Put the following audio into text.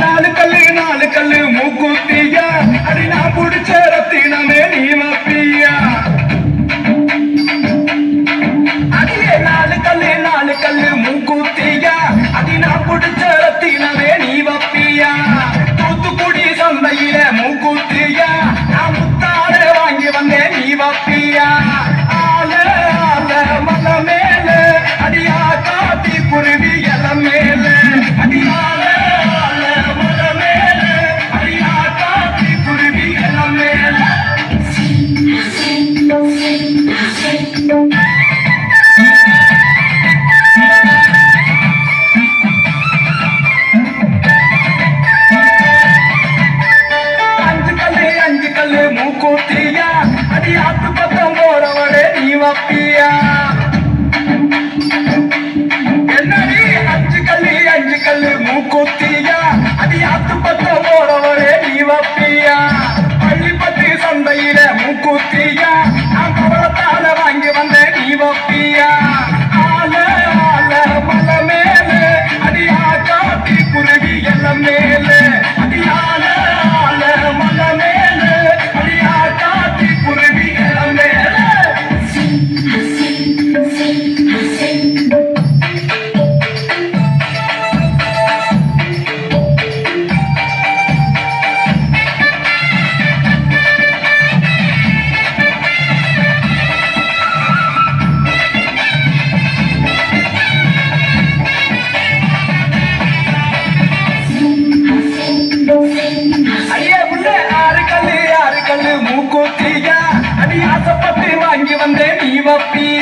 நாலு கல்லு மூக்குத்தியா அடி நான் புடிச்ச ரத்தினமே நீ வப்பியா அடியே நாலு கல்லு மூக்குத்தியா அடி நான் புடிச்ச ரத்தினமே நீ வப்பியா தூத்துக்குடி சந்தையில மூக்குத்தியா நான் முத்தாட வாங்கி வந்தேன் நீ வப்பியா ஆல மல மேல அடியா காட்டி குருவி எல மேல அடியால மூக்குத்தியா அடி ஆத்து பக்கம் போறவளே நீ வப்பியா என்னடி அஞ்சு கல்லு மூக்குத்தியா அடி ஆத்து பக்கம் போறவளே நீ வப்பியா பள்ளிப்பட்டி சந்தையில மூக்குத்தியா நான் பவளத்தால வாங்கி வந்தேன் நீ வப்பியா ஆல மல மேல அடியா காட்டி குருவி எல்லாம் மேல அடியால மல மேல அடியா காட்டி குருவி எல்லாம் மேல மூக்குத்தியா அடி ஆசைப்பட்டு வாங்கி வந்தேன் நீ வப்பியா